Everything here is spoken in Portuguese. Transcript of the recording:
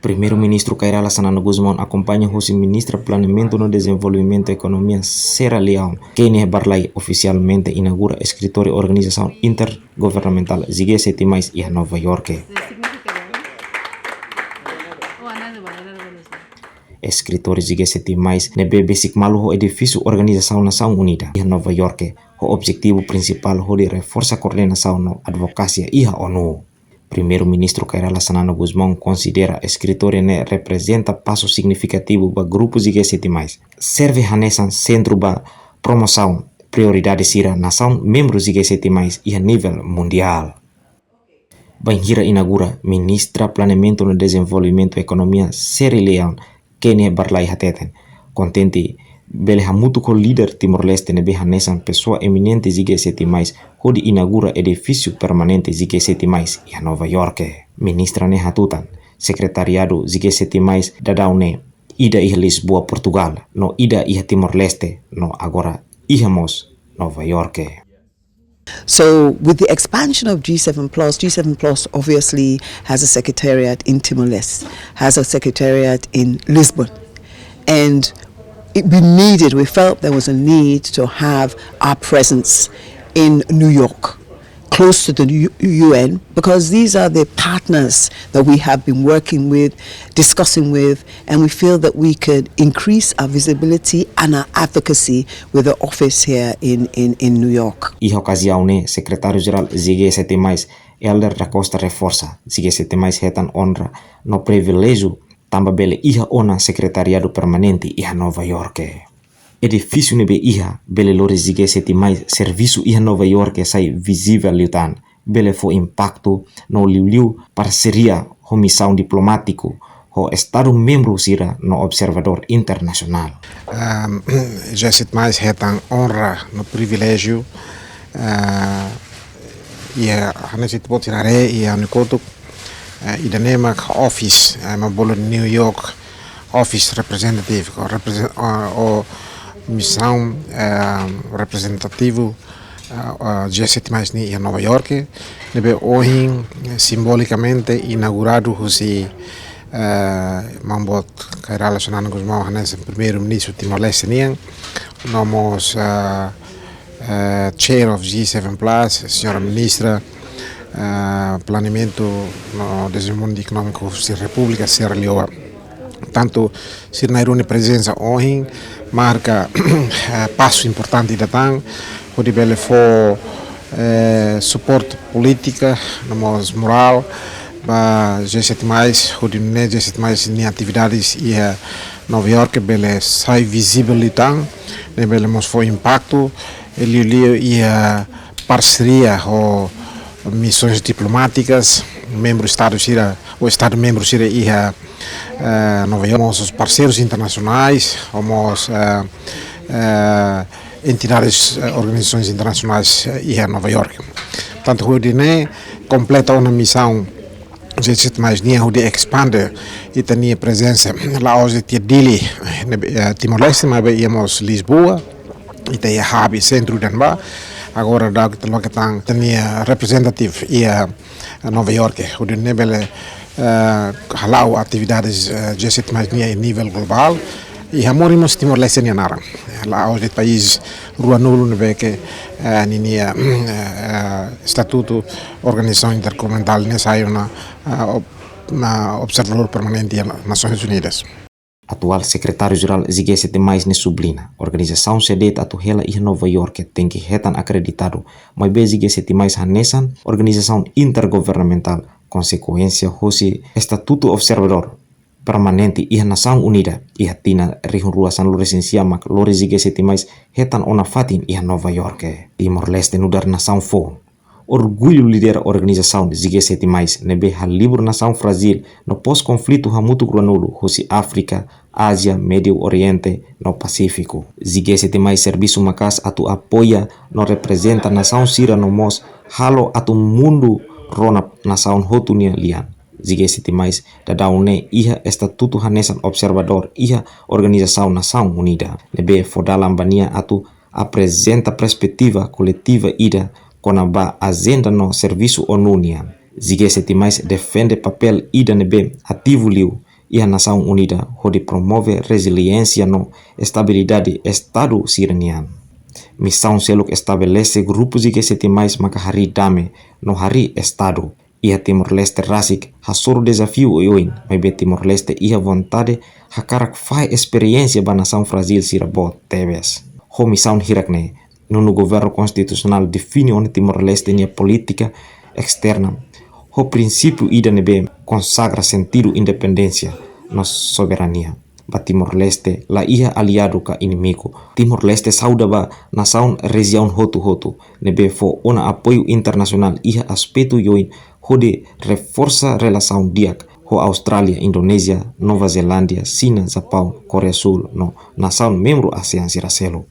Primeiru-Ministru Rala Xanana Gusmão akompaña husi Ministra Planeamentu no Dezenvolvimentu Ekonomia Seirra Leone, Kenyeh Barlay oficialmente inaugura Eskritóriu Organizasaun Internasionál mais e Nova Iorke. Eskritóriu mais nebe besik-malu ho edifísiu Organizasaun Nasaun Unida e Nova Iorke, ho objetivu prinsipál hodi reforsa koordenasaun no advokasia e ONU. Primeiru-Ministru Rala Xanana Gusmão considera Eskritóriu ne representa passo significativo para grupos mais. Serve hanesan centro para promoção prioridade sira nação membros mais e a nível mundial. Banhira inaugura Ministra Planeamentu no Dezenvolvimentu Ekonomia Seirra Leone, Kenyeh Barlay hateten. Contente bele hamutu ko líder Timor-Leste nebe hanesan pessoa eminente mais hodi inaugura edifísiu permanente mais e Nova Iorke. Ministra ne hatutan secretariado mais dadaune ida iha Lisboa Portugal no ida iha Timor-Leste no agora ihamos Nova Iorke. So with the expansion of G7+, G7+ obviously has a secretariat in Timor-Leste, has a secretariat in Lisbon. And we felt there was a need to have our presence in New York, close to the UN, because these are the partners that we have been working with, discussing with, and we feel that we could increase our visibility and our advocacy with the office here in New York. Iha ocasião secretário-geral mais Elder da Costa reforsa mais hetan honra no privilégio tamba bele iha ona secretariado permanente iha Nova Iorke. Edifísiu nebe iha bele lore mais serviço iha Nova Iorke sai visível liutan bele fo impacto no liu parceria ho missão diplomático ho estado membro sira no observador internacional. Já mais hetan honra no privilégio ia hanesit botinare ia nikotuk ida nemak office mabolo New York office representative o missão representativo G7 mais ni em Nova Iorke nebe hoje simbolicamente inaugurado husi mambot Rala Xanana Gusmão hanes Primeiru-Ministru Timor-Leste niang nomos chair of G7+, senhora Ministra Planeamentu no Dezenvolvimentu Ekonomia da República Seirra Leone. Tanto Sirnairune presença hoje marca passo importante da TAN, onde bele for suporte política, nomos moral, para G7+, onde não G7+ nem atividades e Nova Iorke bele sai visível de TAN, ne bele mos foi impacto, ele e a parceria ou missões diplomáticas, o Estado membro Sira e a Nova Iorke, nossos parceiros internacionais, somos entidades, organizações internacionais e a Nova Iorke. Portanto, o DNE completa uma missão mais nem o de expande e tinha presença lá hoje de Dili, Timor-Leste, mas íamos Lisboa e tem a hub centro de Anba. Agora da que tinha representativo e a Nova Iorke, onde nebele halau atividades G7 mais em nível global e hamorimos Timor-Leste nem nara. Lá hoje país rua nulo nebe que ninia estatuto Organizasaun Internasionál nessa na observador permanente das Nações Unidas. Atual secretário-geral G7 mais ne sublina. Organização sedeta atu hela e Nova Iorke tem que retan acreditado, mas be G7 mais hanesan organização intergovernamental, consequência husi estatuto observador permanente e Nasaun Unida e tina rihun ruasan loresensia mak lore G7 mais retan ona fatin e Nova Iorke. Timor-Leste nudar nação fo. Orgulho lidera organização G7 mais nebe halibur nação Brasil no pós-conflito hamutu granulu husi África, Ásia, Médio Oriente no Pacífico. G7 mais serviço makas atu apoia no representa nação sira no mos halo atu mundo rona nação hotunia lian. G7 mais dadaune iha estatuto hanesan observador iha Organizasaun Nasaun Unida. Nebe fodalam bania atu apresenta perspectiva coletiva ida konaba agenda no serviço ONU nian. G7 mais defende papel ida nebe ativo liu Ia Nasaun Unida hodi promove resiliência no estabilidade Estado sireniano. Missão seluk estabelece grupos e que se tem mais macahari dame no hari Estado. Ia Timor-Leste rasik hasoro desafio ioin, mas be Timor-Leste ia vontade hakarak fai experiência ba nação Brasil sirabot tebes. Ho missão hirakne, no governo constitucional define onde Timor-Leste nia política externa. O princípio ida nebe consagra sentido independência na soberania. Ba Timor-Leste la ia aliado ka inimigo. Timor-Leste sauda ba nasaun região hotu nebe fo ona apoio internacional ia aspecto yoin hodi reforsa relação diak ho Austrália, Indonésia, Nova Zelândia, China, Japão, Coreia Sul no nasaun membro ASEAN siraselo.